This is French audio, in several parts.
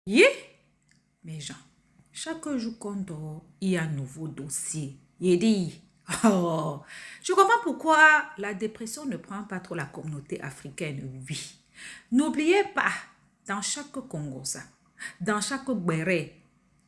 Yeah, mes gens, chaque jour qu'on dort, il y a un nouveau dossier. Il dit, oh, je comprends pourquoi la dépression ne prend pas trop la communauté africaine, oui. N'oubliez pas, dans chaque Congosa, dans chaque Béré,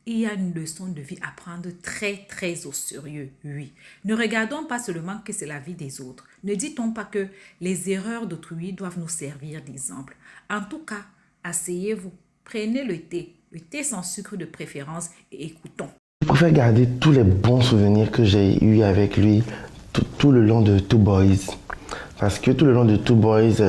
il y a une leçon de vie à prendre très au sérieux, oui. Ne regardons pas seulement que c'est la vie des autres. Ne dit-on pas que les erreurs d'autrui doivent nous servir d'exemple. En tout cas, asseyez-vous, prenez le thé sans sucre de préférence et écoutons. Je préfère garder tous les bons souvenirs que j'ai eus avec lui tout le long de Two Boys. Parce que tout le long de Two Boys,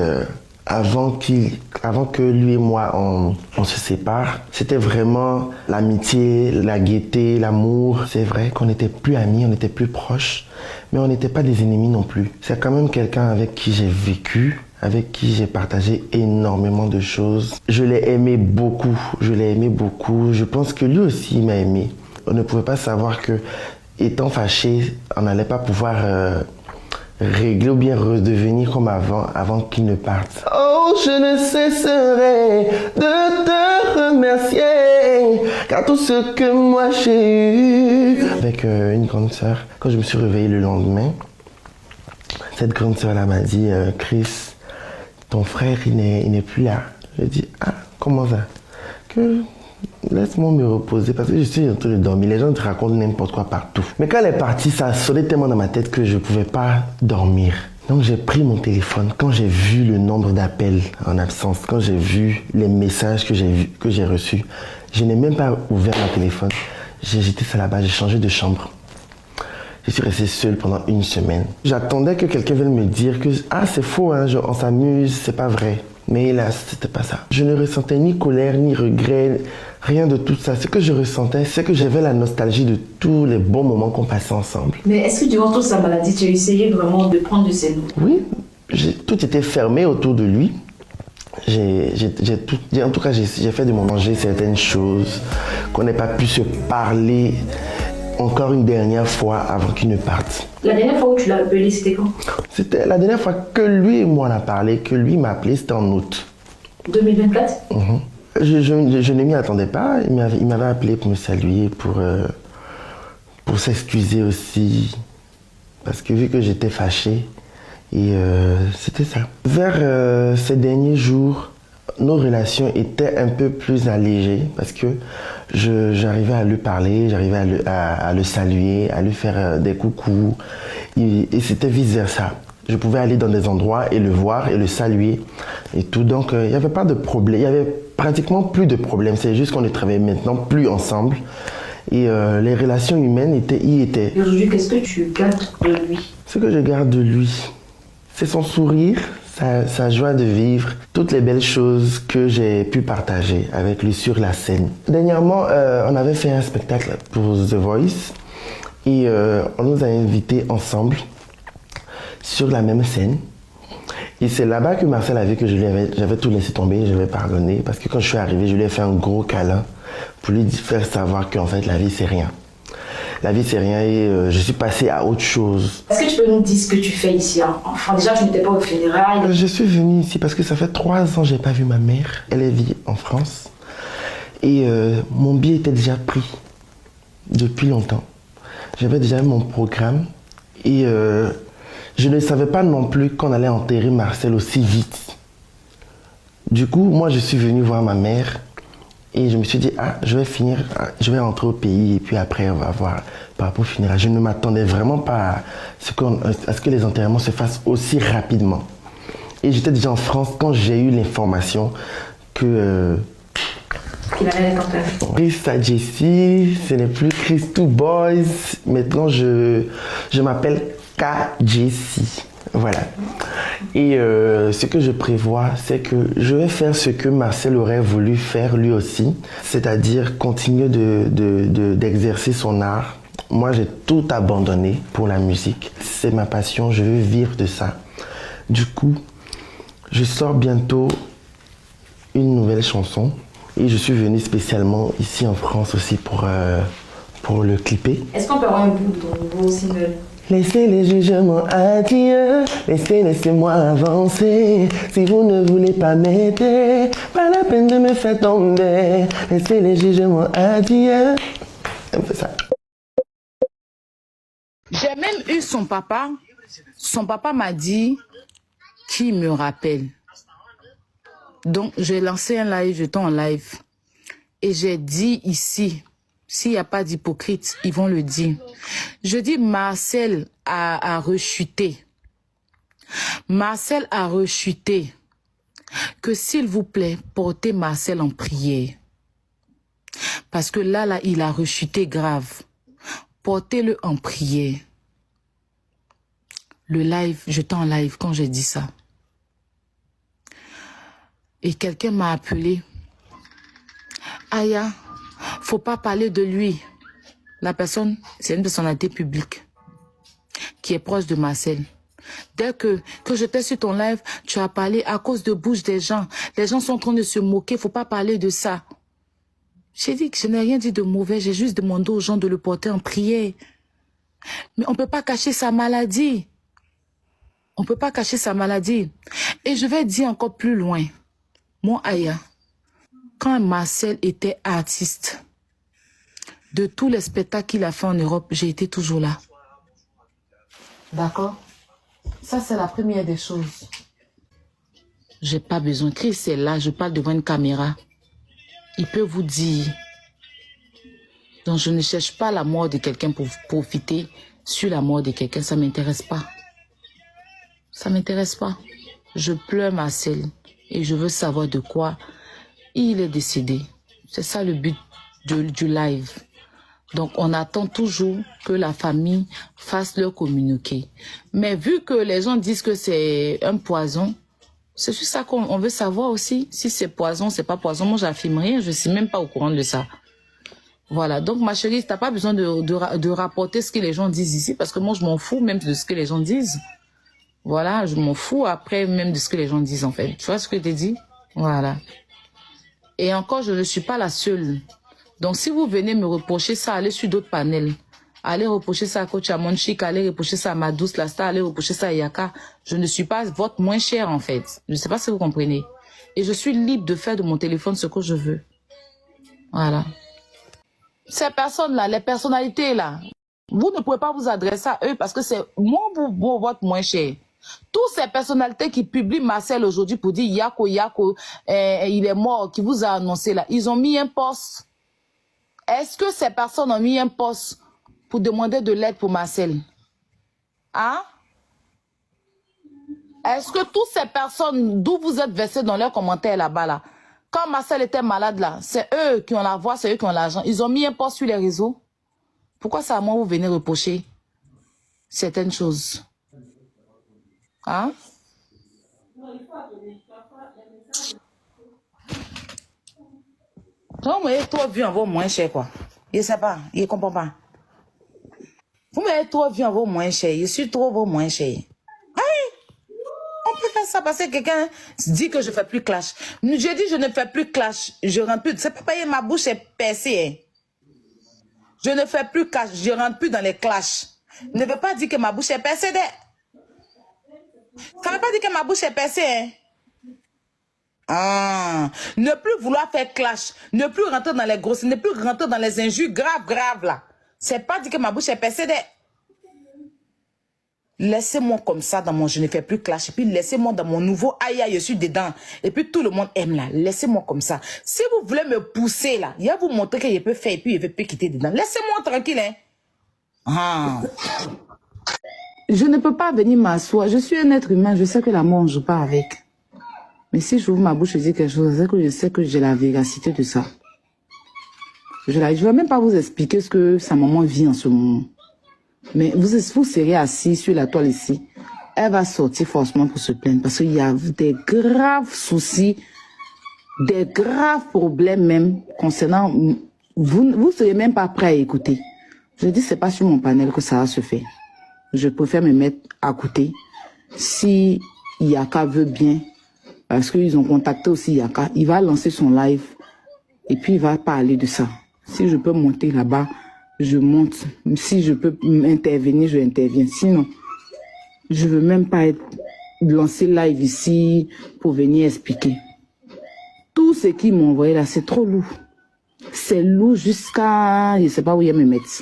avant que lui et moi on se sépare, c'était vraiment l'amitié, la gaieté, l'amour. C'est vrai qu'on n'était plus amis, on n'était plus proches, mais on n'était pas des ennemis non plus. C'est quand même quelqu'un avec qui j'ai vécu, avec qui j'ai partagé énormément de choses. Je l'ai aimé beaucoup, Je pense que lui aussi m'a aimé. On ne pouvait pas savoir que, étant fâché, on n'allait pas pouvoir régler ou bien redevenir comme avant qu'il ne parte. Oh, je ne cesserai de te remercier, car tout ce que moi j'ai eu. Avec une grande sœur, quand je me suis réveillé le lendemain, cette grande sœur-là m'a dit, Chris, ton frère, il n'est plus là. Je dis, ah, comment ça? Que laisse-moi me reposer parce que je suis en train de dormir. Les gens te racontent n'importe quoi partout. Mais quand elle est partie, ça a sonné tellement dans ma tête que je ne pouvais pas dormir. Donc j'ai pris mon téléphone. Quand j'ai vu le nombre d'appels en absence, quand j'ai vu les messages que j'ai reçus, je n'ai même pas ouvert mon téléphone. J'ai jeté ça là-bas, j'ai changé de chambre. Je suis resté seul pendant une semaine. J'attendais que quelqu'un vienne me dire que ah, c'est faux, hein, on s'amuse, c'est pas vrai. Mais là, c'était pas ça. Je ne ressentais ni colère, ni regret, rien de tout ça. Ce que je ressentais, c'est que j'avais la nostalgie de tous les bons moments qu'on passait ensemble. Mais est-ce que durant toute sa maladie, tu as essayé vraiment de prendre de ses nouvelles? Oui, tout était fermé autour de lui. En tout cas, j'ai fait de mon manger certaines choses, qu'on n'ait pas pu se parler encore une dernière fois avant qu'il ne parte. La dernière fois où tu l'as appelé, c'était quand? C'était la dernière fois que lui et moi on a parlé, que lui m'a appelé, c'était en août. 2024? Je ne m'y attendais pas. Il m'avait appelé pour me saluer, pour s'excuser aussi. Parce que vu que j'étais fâché, et c'était ça. Vers ces derniers jours, nos relations étaient un peu plus allégées parce que j'arrivais à lui parler, j'arrivais à le saluer, à lui faire des coucous. Et c'était vice-versa. Je pouvais aller dans des endroits et le voir et le saluer et tout. Donc, il n'y avait pas de problème. Il y avait pratiquement plus de problème. C'est juste qu'on ne travaillait maintenant plus ensemble. Et les relations humaines y étaient. Et aujourd'hui, qu'est-ce que tu gardes de lui? Ce que je garde de lui, c'est son sourire, sa joie de vivre, toutes les belles choses que j'ai pu partager avec lui sur la scène. Dernièrement, on avait fait un spectacle pour The Voice et on nous a invités ensemble sur la même scène. Et c'est là-bas que Marcel a vu que j'avais tout laissé tomber, je lui ai pardonné parce que quand je suis arrivé, je lui ai fait un gros câlin pour lui faire savoir qu'en fait la vie c'est rien. La vie c'est rien et je suis passé à autre chose. Est-ce que tu peux nous dire ce que tu fais ici? Enfin déjà tu n'étais pas au funérailles. Je suis venu ici parce que ça fait 3 ans que je n'ai pas vu ma mère. Elle vit en France. Et mon billet était déjà pris depuis longtemps. J'avais déjà mon programme et je ne savais pas non plus qu'on allait enterrer Marcel aussi vite. Du coup, moi je suis venu voir ma mère. Et je me suis dit, ah, je vais rentrer au pays et puis après on va voir par rapport au funérail. Je ne m'attendais vraiment pas à ce que les enterrements se fassent aussi rapidement. Et j'étais déjà en France quand j'ai eu l'information que... qu'il allait être enterré. Chris Jessie, ce n'est plus Chris Two Boys. Maintenant, je m'appelle Jessie. Voilà. Et ce que je prévois, c'est que je vais faire ce que Marcel aurait voulu faire lui aussi, c'est-à-dire continuer d'exercer son art. Moi, j'ai tout abandonné pour la musique. C'est ma passion, je veux vivre de ça. Du coup, je sors bientôt une nouvelle chanson et je suis venu spécialement ici en France aussi pour le clipper. Est-ce qu'on peut avoir un bout de ton nouveau single? Laissez les jugements à Dieu, laissez-moi avancer. Si vous ne voulez pas m'aider, pas la peine de me faire tomber. Laissez les jugements à Dieu. Un peu ça. J'ai même eu son papa. Son papa m'a dit qu'il me rappelle. Donc, j'ai lancé un live, j'étais en live. Et j'ai dit ici, s'il n'y a pas d'hypocrite, ils vont le dire. Je dis, Marcel a rechuté. Marcel a rechuté. Que s'il vous plaît, portez Marcel en prière. Parce que là, il a rechuté grave. Portez-le en prière. Le live, j'étais en live quand j'ai dit ça. Et quelqu'un m'a appelé. Aya, faut pas parler de lui. La personne, c'est une personnalité publique qui est proche de Marcel. Dès que j'étais sur ton live, tu as parlé à cause de bouche des gens. Les gens sont en train de se moquer, faut pas parler de ça. J'ai dit que je n'ai rien dit de mauvais, j'ai juste demandé aux gens de le porter en prière. Mais on peut pas cacher sa maladie. On peut pas cacher sa maladie. Et je vais dire encore plus loin. Mon Aya, quand Marcel était artiste, de tous les spectacles qu'il a fait en Europe, j'ai été toujours là. D'accord? Ça, c'est la première des choses. J'ai pas besoin. Chris est là, je parle devant une caméra. Il peut vous dire. Donc, je ne cherche pas la mort de quelqu'un pour profiter sur la mort de quelqu'un. Ça ne m'intéresse pas. Ça ne m'intéresse pas. Je pleure Marcel et je veux savoir de quoi il est décédé. C'est ça le but du live. Donc, on attend toujours que la famille fasse leur communiqué. Mais vu que les gens disent que c'est un poison, c'est juste ça qu'on veut savoir aussi. Si c'est poison, c'est pas poison. Moi, j'affirme rien. Je suis même pas au courant de ça. Voilà. Donc, ma chérie, t'as pas besoin de rapporter ce que les gens disent ici parce que moi, je m'en fous même de ce que les gens disent. Voilà. Je m'en fous après même de ce que les gens disent, en fait. Tu vois ce que je t'ai dit? Voilà. Et encore, je ne suis pas la seule. Donc, si vous venez me reprocher ça, allez sur d'autres panels. Allez reprocher ça à Coach Amonchik, allez reprocher ça à Madouce la Star, allez reprocher ça à Yaka. Je ne suis pas votre moins cher, en fait. Je ne sais pas si vous comprenez. Et je suis libre de faire de mon téléphone ce que je veux. Voilà. Ces personnes-là, les personnalités là, vous ne pouvez pas vous adresser à eux parce que c'est moi votre moins cher. Toutes ces personnalités qui publient Marcel aujourd'hui pour dire Yako, il est mort, qui vous a annoncé là, ils ont mis un post. Est-ce que ces personnes ont mis un post pour demander de l'aide pour Marcel? Hein? Est-ce que toutes ces personnes d'où vous êtes versés dans leurs commentaires là-bas là, quand Marcel était malade là, c'est eux qui ont la voix, c'est eux qui ont l'argent. Ils ont mis un post sur les réseaux. Pourquoi c'est à moi vous venez reprocher certaines choses? Hein? Donc, vous m'avez trop vu en vos moins chers, quoi. Je sais pas, je comprends pas. Vous m'avez trop vu en vos moins chers. Je suis trop vos moins chers. On peut faire ça parce que quelqu'un dit que je fais plus clash. Je dis je ne fais plus clash. Je rentre plus. C'est pas payer ma bouche est percée. Hein. Je ne fais plus clash. Je rentre plus dans les clashs. Ne veut pas dire que ma bouche est percée. Ça ne veut pas dire que ma bouche est percée. Hein. Ah, ne plus vouloir faire clash, ne plus rentrer dans les grosses, ne plus rentrer dans les injures graves là. C'est pas dire que ma bouche est percée. Laissez-moi comme ça dans mon je ne fais plus clash. Et puis laissez-moi dans mon nouveau aïe aïe, je suis dedans. Et puis tout le monde aime là. Laissez-moi comme ça. Si vous voulez me pousser là, il va vous montrer que je peux faire et puis je ne peux quitter dedans. Laissez-moi tranquille. Hein. Ah. Je ne peux pas venir m'asseoir. Je suis un être humain. Je sais que la mort, on ne joue pas avec. Mais si j'ouvre ma bouche et dis quelque chose, c'est que je sais que j'ai la véracité de ça. Je ne vais même pas vous expliquer ce que sa maman vit en ce moment. Mais vous serez assis sur la toile ici. Elle va sortir forcément pour se plaindre parce qu'il y a des graves soucis, des graves problèmes même concernant... Vous ne serez même pas prêt à écouter. Je dis, c'est pas sur mon panel que ça va se faire. Je préfère me mettre à côté. Si Yaka veut bien, parce qu'ils ont contacté aussi Yaka, il va lancer son live et puis il va parler de ça. Si je peux monter là-bas, je monte. Si je peux intervenir, je interviens. Sinon, je veux même pas être lancé live ici pour venir expliquer. Tout ce qu'ils m'ont envoyé là, c'est trop lourd. C'est lourd jusqu'à... Je ne sais pas où il y a mes mettre.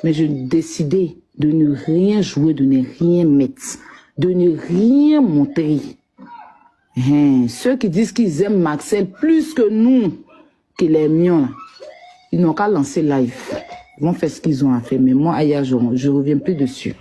Mais je décidais de ne rien jouer, de ne rien mettre, de ne rien montrer. Ceux qui disent qu'ils aiment Maxel plus que nous, que les miens, là, ils n'ont qu'à lancer live. Ils vont faire ce qu'ils ont à faire. Mais moi, ailleurs, je ne reviens plus dessus.